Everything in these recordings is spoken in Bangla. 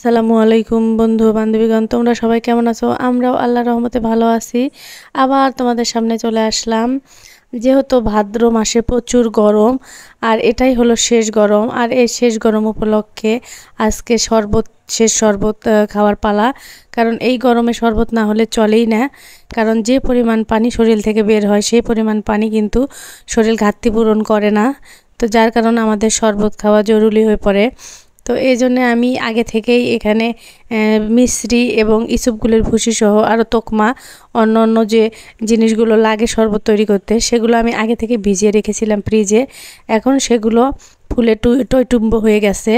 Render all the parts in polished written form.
আসসালামু আলাইকুম বন্ধু বান্ধবীগণ, তোমরা সবাই কেমন আছো? আমরাও আল্লাহর রহমতে ভালো আছি। আবার তোমাদের সামনে চলে আসলাম। যেহেতু ভাদ্র মাসে প্রচুর গরম, আর এটাই হলো শেষ গরম, আর এই শেষ গরম উপলক্ষে আজকে শেষ শরবত খাওয়ার পালা। কারণ এই গরমে শরবত না হলে চলেই না। কারণ যে পরিমাণ পানি শরীর থেকে বের হয় সেই পরিমাণ পানি কিন্তু শরীর ঘাটতি পূরণ করে না। তো যার কারণে আমাদের শরবত খাওয়া জরুরি হয়ে পড়ে। তো এই জন্যে আমি আগে থেকেই এখানে মিশ্রি এবং ইসবগুলের ভুসি সহ আরও তোকমা অন্য অন্য যে জিনিসগুলো লাগে শরবত তৈরি করতে, সেগুলো আমি আগে থেকে ভিজিয়ে রেখেছিলাম ফ্রিজে। এখন সেগুলো ফুলে টইটুম্ব হয়ে গেছে।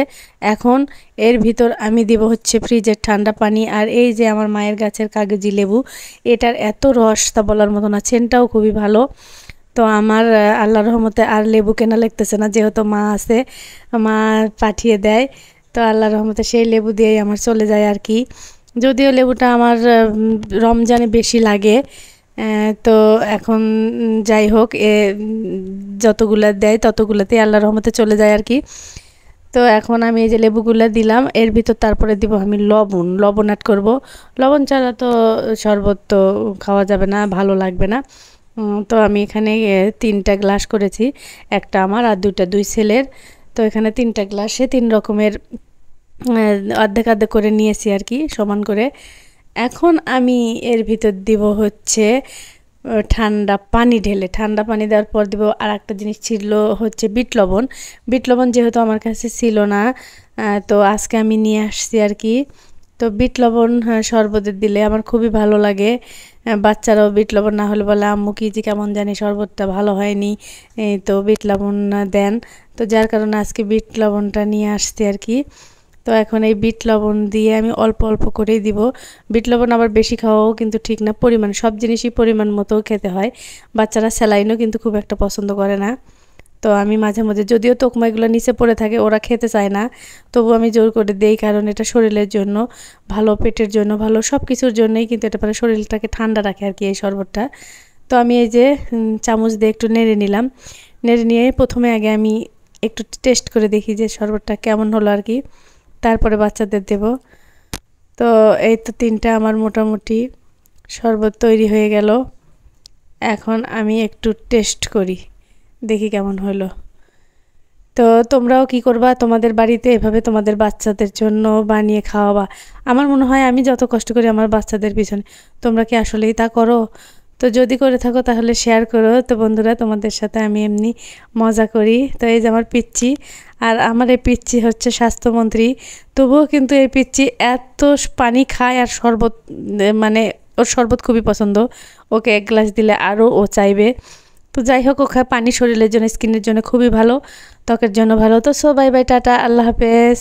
এখন এর ভিতর আমি দিব হচ্ছে ফ্রিজের ঠান্ডা পানি। আর এই যে আমার মায়ের গাছের কাগজি লেবু, এটার এত রস তা বলার মতো না, সেন্টটাও খুবই ভালো। তো আমার আল্লাহর রহমতে আর লেবু কেনা লাগতেছে না, যেহেতু মা আছে, মা পাঠিয়ে দেয়। তো আল্লাহর রহমতে সেই লেবু দিয়েই আমার চলে যায় আর কি। যদিও লেবুটা আমার রমজানে বেশি লাগে। তো এখন যাই হোক, যতগুলা দেয় ততগুলাতেই আল্লাহর রহমতে চলে যায় আর কি। তো এখন আমি এই যে লেবুগুলা দিলাম, এর ভিতর তারপরে দিব আমি লবণ অ্যাড করব। লবণ ছাড়া তো শরবত তো খাওয়া যাবে না, ভালো লাগবে না। তো আমি এখানে 3টা গ্লাস করেছি, একটা আমার আর দুই ছেলের। তো এখানে 3টা গ্লাসে 3 রকমের অর্ধেক অর্ধেক করে নিয়েছি আর কি, সমান করে। এখন আমি এর ভিতর দিব হচ্ছে ঠান্ডা পানি ঢেলে। ঠান্ডা পানি দেওয়ার পর দিব আর একটা জিনিস ছিল হচ্ছে বিট লবণ। বিট লবণ যেহেতু আমার কাছে ছিল না, তো আজকে আমি নিয়ে আসছি আর কি। তো বিট লবণ শরবতে দিলে আমার খুবই ভালো লাগে। বাচ্চারাও বিট লবণ না হলে বলে আম্মু কি যে কেমন জানি শরবতটা ভালো হয়নি, তো বিট লবণ দেন। তো যার কারণে আজকে বিট লবণটা নিয়ে আসছি আর কি। তো এখন এই বিট লবণ দিয়ে আমি অল্প অল্প করেই দিব। বিট লবণ আবার বেশি খাওয়াও কিন্তু ঠিক না, পরিমাণ, সব জিনিসই পরিমাণ মতো খেতে হয়। বাচ্চারা স্যালাইনও কিন্তু খুব একটা পছন্দ করে না। তো আমি মাঝে মাঝে, যদিও তোকমা এগুলো নিচে পড়ে থাকে, ওরা খেতে চায় না, তবু আমি জোর করে দেই, কারণ এটা শরীরের জন্য ভালো, পেটের জন্য ভালো, সব কিছুর জন্যই কিন্তু এটা মানে শরীরটাকে ঠান্ডা রাখে আর কি এই শরবতটা। তো আমি এই যে চামচ দিয়ে একটু নেড়ে নিলাম। নেড়ে নিয়ে প্রথমে আগে আমি একটু টেস্ট করে দেখি যে শরবতটা কেমন হলো আর কি, তারপরে বাচ্চাদের দেব। তো এই তো 3টা আমার মোটামুটি শরবত তৈরি হয়ে গেল। এখন আমি একটু টেস্ট করি, দেখি কেমন হলো। তো তোমরাও কি করবা, তোমাদের বাড়িতে এভাবে তোমাদের বাচ্চাদের জন্য বানিয়ে খাওয়াবা। আমার মনে হয় আমি যত কষ্ট করি আমার বাচ্চাদের পিছনে, তোমরা কি আসলেই তা করো? তো যদি করে থাকো তাহলে শেয়ার করো। তো বন্ধুরা, তোমাদের সাথে আমি এমনি মজা করি। তো এই যে আমার পিচ্চি, আর আমার এই পিচ্চি হচ্ছে স্বাস্থ্যমন্ত্রী, তবুও কিন্তু এই পিচ্চি এত পানি খায় আর শরবত, মানে ওর শরবত খুবই পছন্দ। ওকে 1 গ্লাস দিলে আরও ও চাইবে। তো যাই হোক, ও খায় পানি, শরীরের জন্য, স্কিনের জন্য খুবই ভালো, ত্বকের জন্য ভালো। তো বাই বাই, টাটা, আল্লাহ হাফেজ।